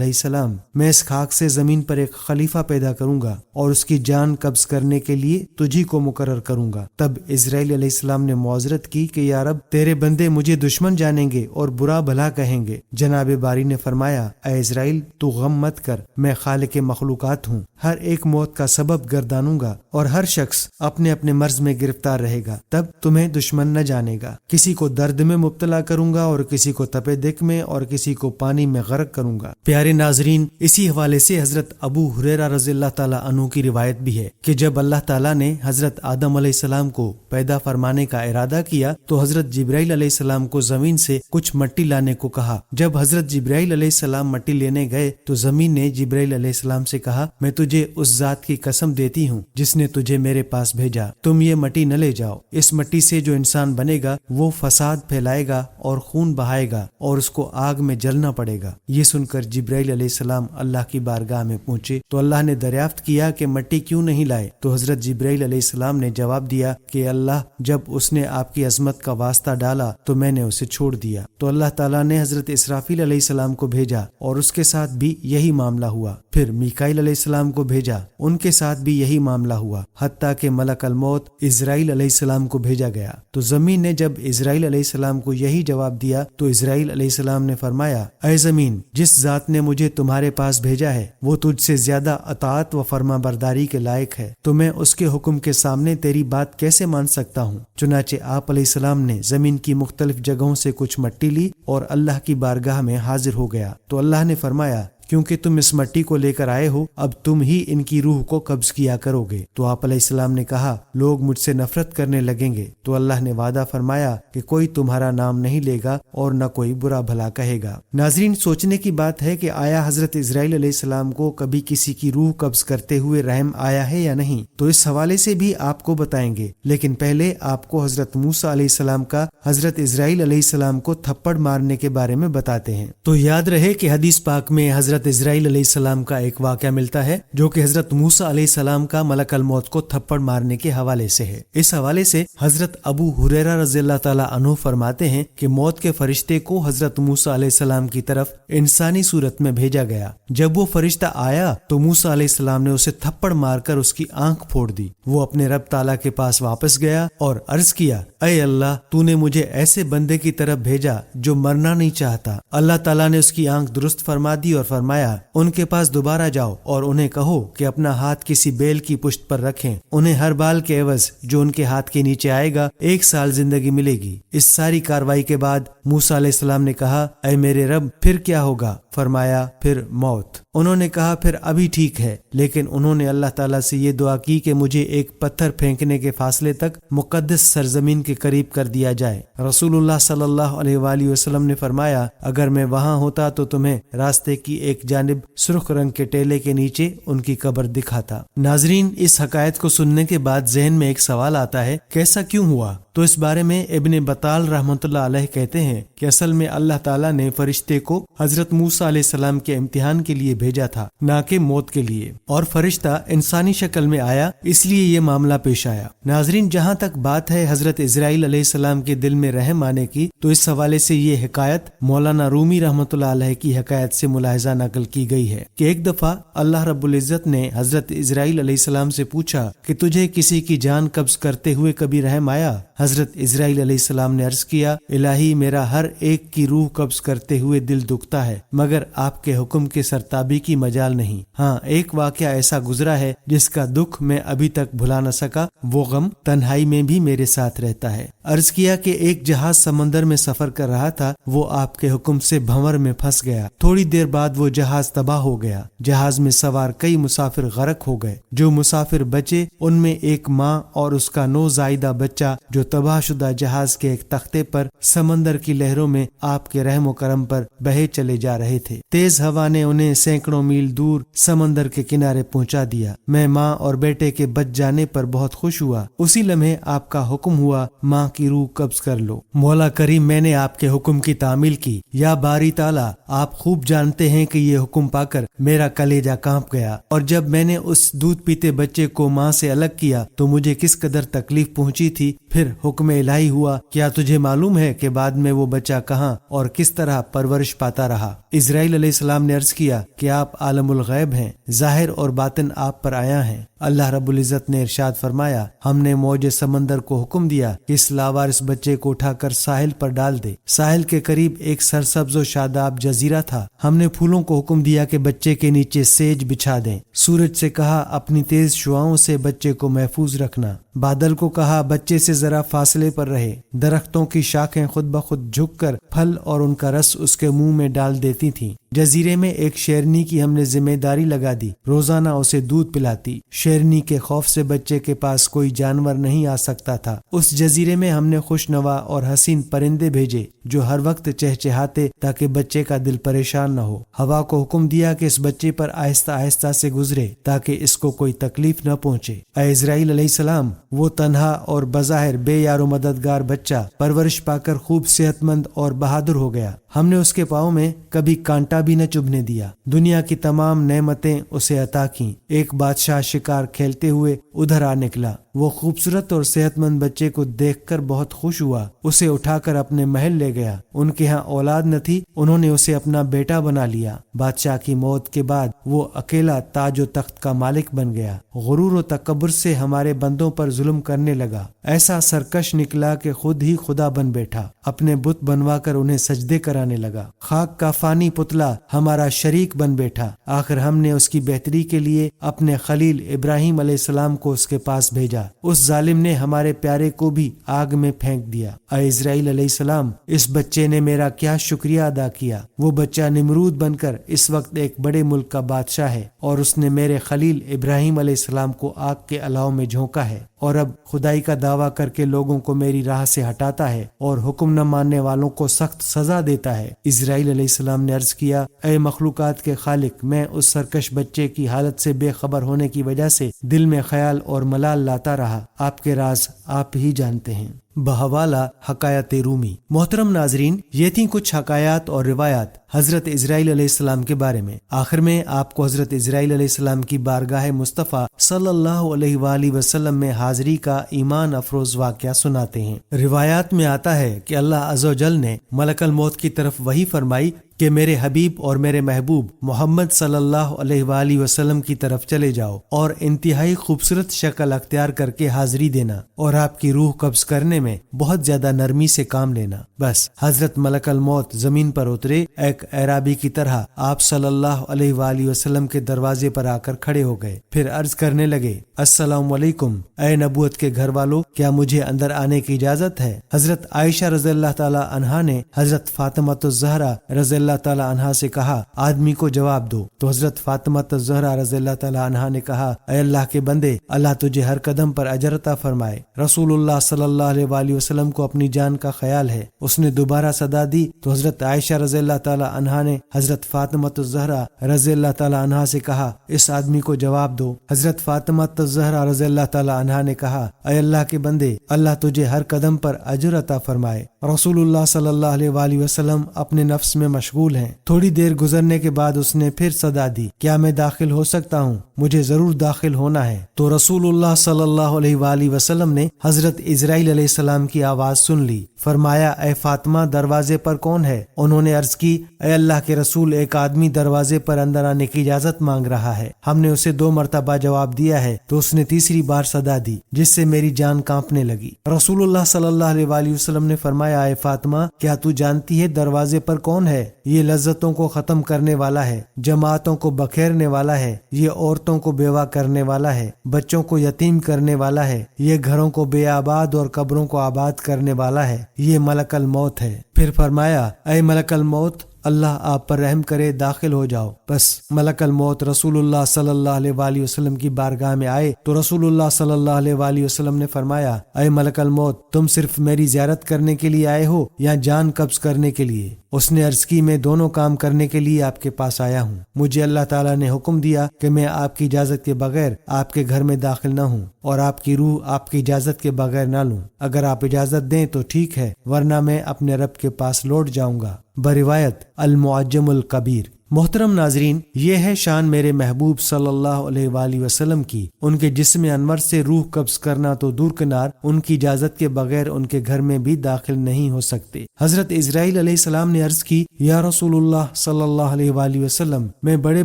علیہ السلام، میں اس خاک سے زمین پر ایک خلیفہ پیدا کروں گا اور اس کی جان قبض کرنے کے لیے تجھی کو مقرر کروں گا۔ تب اسرائیل علیہ السلام نے معذرت کی کہ یا رب، تیرے بندے مجھے دشمن جانیں گے اور برا بھلا کہیں گے۔ جناب باری نے فرمایا، اے اسرائیل، تو غم مت کر، میں خالق مخلوقات ہوں، ہر ایک موت کا سبب گردانوں گا اور ہر شخص اپنے اپنے مرض میں گرفتار رہے گا، تب تمہیں دشمن نہ جانے گا۔ کسی کو درد میں مبتلا کروں گا اور کسی کو تپے دق میں اور کسی کو پانی میں غرق کروں گا۔ پیارے ناظرین، اسی حوالے سے حضرت ابو ہریرہ رضی اللہ تعالیٰ عنہ کی روایت بھی ہے کہ جب اللہ تعالیٰ نے حضرت آدم علیہ السلام کو پیدا فرمانے کا ارادہ کیا تو حضرت جبرائیل علیہ السلام کو زمین سے کچھ مٹی لانے کو کہا۔ جب حضرت جبرائیل علیہ السلام مٹی لینے گئے تو زمین نے جبرائیل علیہ السلام سے کہا، میں تجھے اس ذات کی قسم دیتی ہوں جس نے تجھے میرے پاس بھیجا، تم یہ مٹی نہ لے جاؤ، اس مٹی سے جو انسان بنے گا وہ فساد پھیلائے گا اور خون بہائے گا اور اس کو آگ میں جلنا پڑے گا۔ یہ سن کر جبرائیل علیہ السلام اللہ کی بارگاہ میں پہنچے تو اللہ نے دریافت کیا کہ مٹی کیوں نہیں لائے؟ تو حضرت جبرائیل علیہ السلام نے جواب دیا کہ اللہ، جب اس نے آپ کی عظمت کا واسطہ ڈالا تو میں نے اسے چھوڑ دیا۔ تو اللہ تعالیٰ نے حضرت اسرافیل علیہ السلام کو بھیجا اور اس کے ساتھ بھی یہی معاملہ ہوا۔ پھر میکائیل علیہ السلام کو بھیجا، ان کے ساتھ بھی یہی معاملہ ہوا، حتیٰ کہ ملک الموت اسرائیل علیہ السلام کو بھیجا گیا۔ تو زمین نے جب اسرائیل علیہ السلام کو یہی جواب دیا تو اسرائیل علیہ السلام نے فرمایا، اے زمین، جس ذات نے مجھے تمہارے پاس بھیجا ہے وہ تجھ سے زیادہ اطاعت و فرما برداری کے لائق ہے، تو میں اس کے حکم کے سامنے تیری بات کیسے مان سکتا ہوں؟ چنانچہ آپ علیہ السلام نے زمین کی مختلف جگہوں سے کچھ مٹی لی اور اللہ کی بارگاہ میں حاضر ہو گیا۔ تو اللہ نے فرمایا، کیونکہ تم اس مٹی کو لے کر آئے ہو، اب تم ہی ان کی روح کو قبض کیا کرو گے۔ تو آپ علیہ السلام نے کہا، لوگ مجھ سے نفرت کرنے لگیں گے۔ تو اللہ نے وعدہ فرمایا کہ کوئی تمہارا نام نہیں لے گا اور نہ کوئی برا بھلا کہے گا۔ ناظرین، سوچنے کی بات ہے کہ آیا حضرت اسرائیل علیہ السلام کو کبھی کسی کی روح قبض کرتے ہوئے رحم آیا ہے یا نہیں؟ تو اس حوالے سے بھی آپ کو بتائیں گے، لیکن پہلے آپ کو حضرت موسیٰ علیہ السلام کا حضرت اسرائیل علیہ السلام کو تھپڑ مارنے کے بارے میں بتاتے ہیں۔ تو یاد رہے کہ حدیث پاک میں حضرت اسرائیل علیہ السلام کا ایک واقعہ ملتا ہے جو کہ حضرت موسیٰ علیہ السلام کا ملک الموت کو تھپڑ مارنے کے حوالے سے ہے۔ اس حوالے سے حضرت ابو ہریرہ رضی اللہ تعالیٰ عنہ فرماتے ہیں کہ موت کے فرشتے کو حضرت موسیٰ علیہ السلام کی طرف انسانی صورت میں بھیجا گیا۔ جب وہ فرشتہ آیا تو موسیٰ علیہ السلام نے اسے تھپڑ مار کر اس کی آنکھ پھوڑ دی۔ وہ اپنے رب تعالیٰ کے پاس واپس گیا اور عرض کیا، اے اللہ، تو نے مجھے ایسے بندے کی طرف بھیجا جو مرنا نہیں چاہتا۔ اللہ تعالیٰ نے اس کی آنکھ درست فرما دی اور فرمایا، ان کے پاس دوبارہ جاؤ اور انہیں کہو کہ اپنا ہاتھ کسی بیل کی پشت پر رکھیں، انہیں ہر بال کے عوض جو ان کے ہاتھ کے نیچے آئے گا 1 سال زندگی ملے گی۔ اس ساری کاروائی کے بعد موسیٰ علیہ السلام نے کہا، اے میرے رب، پھر کیا ہوگا؟ فرمایا، پھر موت۔ انہوں نے کہا، پھر ابھی ٹھیک ہے، لیکن انہوں نے اللہ تعالیٰ سے یہ دعا کی کہ مجھے ایک پتھر پھینکنے کے فاصلے تک مقدس سرزمین کے قریب کر دیا جائے۔ رسول اللہ صلی اللہ علیہ وآلہ وسلم نے فرمایا، اگر میں وہاں ہوتا تو تمہیں راستے کی ایک جانب سرخ رنگ کے ٹیلے کے نیچے ان کی قبر دکھاتا۔ ناظرین، اس حکایت کو سننے کے بعد ذہن میں ایک سوال آتا ہے، کیسا کیوں ہوا؟ تو اس بارے میں ابن بطال رحمۃ اللہ علیہ کہتے ہیں کہ اصل میں اللہ تعالیٰ نے فرشتے کو حضرت موسیٰ علیہ السلام کے امتحان کے لیے بھیجا تھا، نہ کہ موت کے لیے، اور فرشتہ انسانی شکل میں آیا، اس لیے یہ معاملہ پیش آیا۔ ناظرین، جہاں تک بات ہے حضرت اسرائیل علیہ السلام کے دل میں رحم آنے کی، تو اس حوالے سے یہ حکایت مولانا رومی رحمۃ اللہ علیہ کی حکایت سے ملاحظہ نقل کی گئی ہے کہ ایک دفعہ اللہ رب العزت نے حضرت اسرائیل علیہ السلام سے پوچھا کہ تجھے کسی کی جان قبض کرتے ہوئے کبھی رحم آیا؟ حضرت اسرائیل علیہ السلام نے عرض کیا، الہی، میرا ہر ایک کی روح قبض کرتے ہوئے دل دکھتا ہے، مگر آپ کے حکم کے سرتابی کی مجال نہیں۔ ہاں، ایک واقعہ ایسا گزرا ہے جس کا دکھ میں ابھی تک بھلا نہ سکا، وہ غم تنہائی میں بھی میرے ساتھ رہتا ہے۔ عرض کیا کہ ایک جہاز سمندر میں سفر کر رہا تھا، وہ آپ کے حکم سے بھنور میں پھنس گیا۔ تھوڑی دیر بعد وہ جہاز تباہ ہو گیا۔ جہاز میں سوار کئی مسافر غرق ہو گئے۔ جو مسافر بچے ان میں ایک ماں اور اس کا نوزائیدہ بچہ جو تباہ شدہ جہاز کے ایک تختے پر سمندر کی لہروں میں آپ کے رحم و کرم پر بہے چلے جا رہے تھے۔ تیز ہوا نے انہیں سینکڑوں میل دور سمندر کے کنارے پہنچا دیا۔ میں ماں اور بیٹے کے بچ جانے پر بہت خوش ہوا۔ اسی لمحے آپ کا حکم ہوا، ماں کی روح قبض کر لو۔ مولا کریم میں نے آپ کے حکم کی تعمیل کی، یا باری تعالیٰ آپ خوب جانتے ہیں کہ یہ حکم پا کر میرا کلیجہ کانپ گیا، اور جب میں نے اس دودھ پیتے بچے کو ماں سے الگ کیا تو مجھے کس قدر تکلیف پہنچی تھی۔ پھر حکم الہی ہوا، کیا تجھے معلوم ہے کہ بعد میں وہ بچہ کہاں اور کس طرح پرورش پاتا رہا؟ اسرائیل علیہ السلام نے عرض کیا کہ آپ عالم الغیب ہیں، ظاہر اور باطن آپ پر آیا ہیں۔ اللہ رب العزت نے ارشاد فرمایا، ہم نے موج سمندر کو حکم دیا کہ اس لاوارث بچے کو اٹھا کر ساحل پر ڈال دے۔ ساحل کے قریب ایک سرسبز و شاداب جزیرہ تھا۔ ہم نے پھولوں کو حکم دیا کہ بچے کے نیچے سیج بچھا دیں۔ سورج سے کہا اپنی تیز شعاؤں سے بچے کو محفوظ رکھنا۔ بادل کو کہا بچے سے ذرا فاصلے پر رہے۔ درختوں کی شاخیں خود بخود جھک کر پھل اور ان کا رس اس کے منہ میں ڈال دیتی تھیں۔ جزیرے میں ایک شیرنی کی ہم نے ذمہ داری لگا دی، روزانہ اسے دودھ پلاتی۔ شیرنی کے خوف سے بچے کے پاس کوئی جانور نہیں آ سکتا تھا۔ اس جزیرے میں ہم نے خوشنوا اور حسین پرندے بھیجے جو ہر وقت چہچہاتے تاکہ بچے کا دل پریشان نہ ہو۔ ہوا کو حکم دیا کہ اس بچے پر آہستہ آہستہ سے گزرے تاکہ اس کو کوئی تکلیف نہ پہنچے۔ اے اسرائیل علیہ السلام، وہ تنہا اور بظاہر بے یار و مددگار بچہ پرورش پا کر خوب صحت مند اور بہادر ہو گیا۔ ہم نے اس کے پاؤں میں کبھی کانٹا بھی نہ چبھنے دیا۔ دنیا کی تمام نعمتیں اسے عطا کیں۔ ایک بادشاہ شکار کھیلتے ہوئے ادھر آ نکلا۔ وہ خوبصورت اور صحت مند بچے کو دیکھ کر بہت خوش ہوا، اسے اٹھا کر اپنے محل لے گیا۔ ان کے ہاں اولاد نہ تھی، انہوں نے اسے اپنا بیٹا بنا لیا۔ بادشاہ کی موت کے بعد وہ اکیلا تاج و تخت کا مالک بن گیا۔ غرور و تکبر سے ہمارے بندوں پر ظلم کرنے لگا، ایسا سرکش نکلا کہ خود ہی خدا بن بیٹھا، اپنے بت بنوا کر انہیں سجدے کرانے لگا۔ خاک کا فانی پتلا ہمارا شریک بن بیٹھا۔ آخر ہم نے اس کی بہتری کے لیے اپنے خلیل ابراہیم علیہ السلام کو اس کے پاس بھیجا۔ اس ظالم نے ہمارے پیارے کو بھی آگ میں پھینک دیا۔ اے اسرائیل علیہ السلام، اس بچے نے میرا کیا شکریہ ادا کیا۔ وہ بچہ نمرود بن کر اس وقت ایک بڑے ملک کا بادشاہ ہے، اور اس نے میرے خلیل ابراہیم علیہ السلام کو آگ کے الاؤ میں جھونکا ہے، اور اب خدائی کا دعویٰ کر کے لوگوں کو میری راہ سے ہٹاتا ہے اور حکم نہ ماننے والوں کو سخت سزا دیتا ہے۔ اسرائیل علیہ السلام نے عرض کیا، اے مخلوقات کے خالق، میں اس سرکش بچے کی حالت سے بے خبر ہونے کی وجہ سے دل میں خیال اور ملال لاتا رہا۔ آپ کے راز آپ ہی جانتے ہیں۔ بحوالہ حکایت رومی۔ محترم ناظرین، یہ تھیں کچھ حکایات اور روایات حضرت اسرائیل علیہ السلام کے بارے میں۔ آخر میں آپ کو حضرت اسرائیل علیہ السلام کی بارگاہ مصطفیٰ صلی اللہ علیہ وآلہ وسلم میں حاضری کا ایمان افروز واقعہ سناتے ہیں۔ روایات میں آتا ہے کہ اللہ عز و جل نے ملک الموت کی طرف وحی فرمائی کہ میرے حبیب اور میرے محبوب محمد صلی اللہ علیہ وآلہ وسلم کی طرف چلے جاؤ اور انتہائی خوبصورت شکل اختیار کر کے حاضری دینا، اور آپ کی روح قبض کرنے میں بہت زیادہ نرمی سے کام لینا۔ بس حضرت ملک الموت زمین پر اترے، ایک اعرابی کی طرح آپ صلی اللہ علیہ وآلہ وسلم کے دروازے پر آ کر کھڑے ہو گئے۔ پھر عرض کرنے لگے، السلام علیکم، اے نبوت کے گھر والوں، کیا مجھے اندر آنے کی اجازت ہے؟ حضرت عائشہ رضی اللہ تعالی عنہا نے حضرت فاطمہ الزہرا رضی اللہ تعالی عنہا سے کہا، آدمی کو جواب دو۔ تو حضرت فاطمہ الزہرا رضی اللہ تعالی عنہا نے کہا، اے اللہ کے بندے، اللہ تجھے ہر قدم پر اجر عطا فرمائے۔ رسول اللہ صلی اللہ علیہ وآلہ وسلم کو اپنی جان کا خیال ہے۔ اس نے دوبارہ صدا دی تو حضرت عائشہ رضی اللہ تعالی عنہا نے حضرت فاطمہ الزہرا رضی اللہ تعالی عنہا سے کہا، اس آدمی کو جواب دو۔ حضرت فاطمہ الزہرا رضی اللہ تعالی عنہا نے کہا، اے اللہ کے بندے، اللہ تجھے ہر قدم پر اجر عطا فرمائے۔ رسول اللہ صلی اللہ علیہ وآلہ وسلم اپنے نفس میں مشغول ہیں۔ تھوڑی دیر گزرنے کے بعد اس نے پھر صدا دی، کیا میں داخل ہو سکتا ہوں؟ مجھے ضرور داخل ہونا ہے۔ تو رسول اللہ صلی اللہ علیہ وآلہ وسلم نے حضرت اسرائیل علیہ السلام کی آواز سن لی۔ فرمایا، اے فاطمہ، دروازے پر کون ہے؟ انہوں نے عرض کی، اے اللہ کے رسول، ایک آدمی دروازے پر اندر آنے کی اجازت مانگ رہا ہے۔ ہم نے اسے 2 مرتبہ جواب دیا ہے تو اس نے تیسری بار صدا دی، جس سے میری جان کانپنے لگی۔ رسول اللہ صلی اللہ علیہ وآلہ وسلم نے فرمایا، اے فاطمہ، کیا تو جانتی ہے دروازے پر کون ہے؟ یہ لذتوں کو ختم کرنے والا ہے، جماعتوں کو بکھیرنے والا ہے، یہ عورتوں کو بیوہ کرنے والا ہے، بچوں کو یتیم کرنے والا ہے، یہ گھروں کو بے آباد اور قبروں کو آباد کرنے والا ہے، یہ ملک الموت ہے۔ پھر فرمایا، اے ملک الموت، اللہ آپ پر رحم کرے، داخل ہو جاؤ۔ بس ملک الموت رسول اللہ صلی اللہ علیہ وآلہ وسلم کی بارگاہ میں آئے تو رسول اللہ صلی اللہ علیہ وآلہ وسلم نے فرمایا، اے ملک الموت، تم صرف میری زیارت کرنے کے لیے آئے ہو یا جان قبض کرنے کے لیے؟ اس نے عرض کی، میں دونوں کام کرنے کے لیے آپ کے پاس آیا ہوں۔ مجھے اللہ تعالیٰ نے حکم دیا کہ میں آپ کی اجازت کے بغیر آپ کے گھر میں داخل نہ ہوں اور آپ کی روح آپ کی اجازت کے بغیر نہ لوں۔ اگر آپ اجازت دیں تو ٹھیک ہے، ورنہ میں اپنے رب کے پاس لوٹ جاؤں گا۔ بروایت المعجم الکبیر۔ محترم ناظرین، یہ ہے شان میرے محبوب صلی اللہ علیہ وآلہ وسلم کی۔ ان کے جسم انور سے روح قبض کرنا تو دور کنار، ان کی اجازت کے بغیر ان کے گھر میں بھی داخل نہیں ہو سکتے۔ حضرت اسرائیل علیہ السلام نے عرض کی، یا رسول اللہ صلی اللہ علیہ وآلہ وسلم، میں بڑے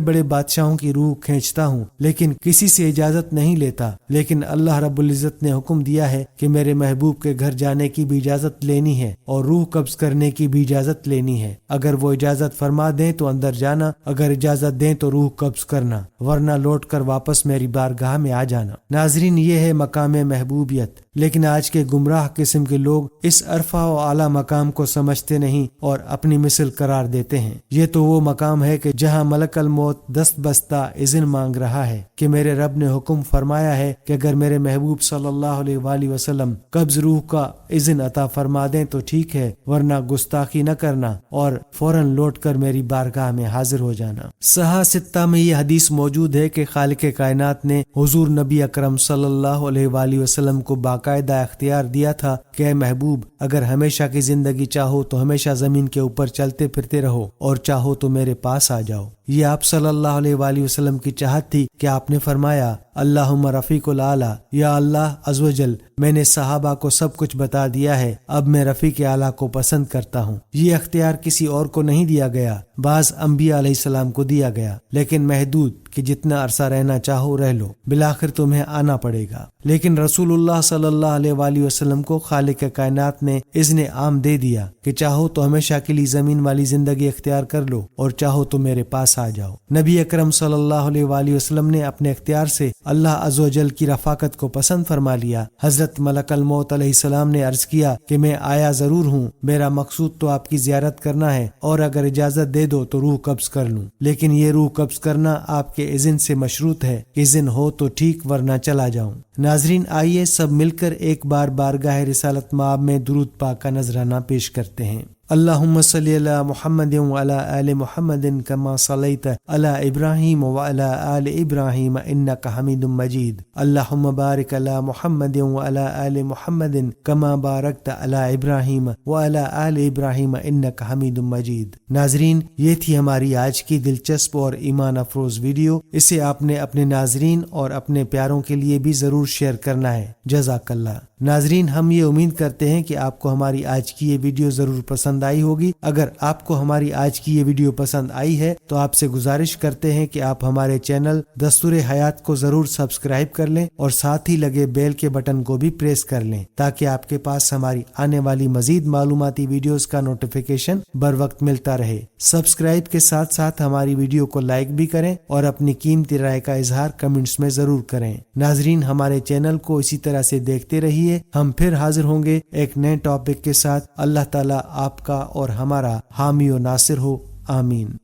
بڑے بادشاہوں کی روح کھینچتا ہوں لیکن کسی سے اجازت نہیں لیتا، لیکن اللہ رب العزت نے حکم دیا ہے کہ میرے محبوب کے گھر جانے کی بھی اجازت لینی ہے اور روح قبض کرنے کی بھی اجازت لینی ہے۔ اگر وہ اجازت فرما دیں تو اندر جانا، اگر اجازت دیں تو روح قبض کرنا، ورنہ لوٹ کر واپس میری بارگاہ میں آ جانا۔ ناظرین، یہ ہے مقام محبوبیت، لیکن آج کے گمراہ قسم کے لوگ اس عرفہ و اعلیٰ مقام کو سمجھتے نہیں اور اپنی مثل قرار دیتے ہیں۔ یہ تو وہ مقام ہے کہ جہاں ملک الموت دست بستہ اذن مانگ رہا ہے کہ میرے رب نے حکم فرمایا ہے کہ اگر میرے محبوب صلی اللہ علیہ وآلہ وسلم قبض روح کا اذن عطا فرما دیں تو ٹھیک ہے، ورنہ گستاخی نہ کرنا اور فوراً لوٹ کر میری بارگاہ میں حاضر ہو جانا۔ صحاح ستہ میں یہ حدیث موجود ہے کہ خالق کائنات نے حضور نبی اکرم صلی اللہ علیہ وآلہ وسلم کو باقاعدہ اختیار دیا تھا کہ اے محبوب، اگر ہمیشہ کی زندگی چاہو تو ہمیشہ زمین کے اوپر چلتے پھرتے رہو اور چاہو تو میرے پاس آ جاؤ۔ یہ آپ صلی اللہ علیہ وآلہ وسلم کی چاہت تھی کہ آپ نے فرمایا، اللہم رفیق الاعلیٰ، یا اللہ عز و جل، میں نے صحابہ کو سب کچھ بتا دیا ہے، اب میں رفیق اعلیٰ کو پسند کرتا ہوں۔ یہ اختیار کسی اور کو نہیں دیا گیا، بعض انبیاء علیہ السلام کو دیا گیا، لیکن محدود، کہ جتنا عرصہ رہنا چاہو رہ لو، بالآخر تمہیں آنا پڑے گا۔ لیکن رسول اللہ صلی اللہ علیہ وآلہ وسلم کو خالق کائنات نے اذن عام دے دیا کہ چاہو تو ہمیشہ کے لیے زمین والی زندگی اختیار کر لو اور چاہو تو میرے پاس آ جاؤ۔ نبی اکرم صلی اللہ علیہ وآلہ وسلم نے اپنے اختیار سے اللہ عز و جل کی رفاقت کو پسند فرما لیا۔ حضرت ملک الموت علیہ السلام نے عرض کیا کہ میں آیا ضرور ہوں، میرا مقصود تو آپ کی زیارت کرنا ہے اور اگر اجازت دے دو تو روح قبض کر لوں، لیکن یہ روح قبض کرنا آپ کے اذن سے مشروط ہے، اذن ہو تو ٹھیک، ورنہ چلا جاؤں۔ ناظرین، آئیے سب مل کر ایک بار بارگاہ رسالت مآب میں درود پاک کا نذرانہ پیش کرتے ہیں۔ اللہم صلی علی محمد وعلی آل محمد کما صلیت علی ابراہیم وعلی آل ابراہیم انک حمید مجید۔ اللہم بارک علی محمد وعلی آل محمد کما بارکت علی ابراہیم وعلی آل ابراہیم انک حمید مجید۔ ناظرین، یہ تھی ہماری آج کی دلچسپ اور ایمان افروز ویڈیو۔ اسے آپ نے اپنے ناظرین اور اپنے پیاروں کے لیے بھی ضرور شیئر کرنا ہے۔ جزاک اللہ۔ ناظرین، ہم یہ امید کرتے ہیں کہ آپ کو ہماری آج کی یہ ویڈیو ضرور پسند آئی ہوگی۔ اگر آپ کو ہماری آج کی یہ ویڈیو پسند آئی ہے تو آپ سے گزارش کرتے ہیں کہ آپ ہمارے چینل دستور حیات کو ضرور سبسکرائب کر لیں اور ساتھ ہی لگے بیل کے بٹن کو بھی پریس کر لیں تاکہ آپ کے پاس ہماری آنے والی مزید معلوماتی ویڈیوز کا نوٹیفیکیشن بر وقت ملتا رہے۔ سبسکرائب کے ساتھ ساتھ ہماری ویڈیو کو لائک بھی کریں اور اپنی قیمتی رائے کا اظہار کمنٹس میں ضرور کریں۔ ناظرین، ہمارے چینل کو اسی طرح سے دیکھتے رہیے۔ ہم پھر حاضر ہوں گے ایک نئے ٹاپک کے ساتھ۔ اللہ تعالیٰ آپ کا اور ہمارا حامی و ناصر ہو، آمین۔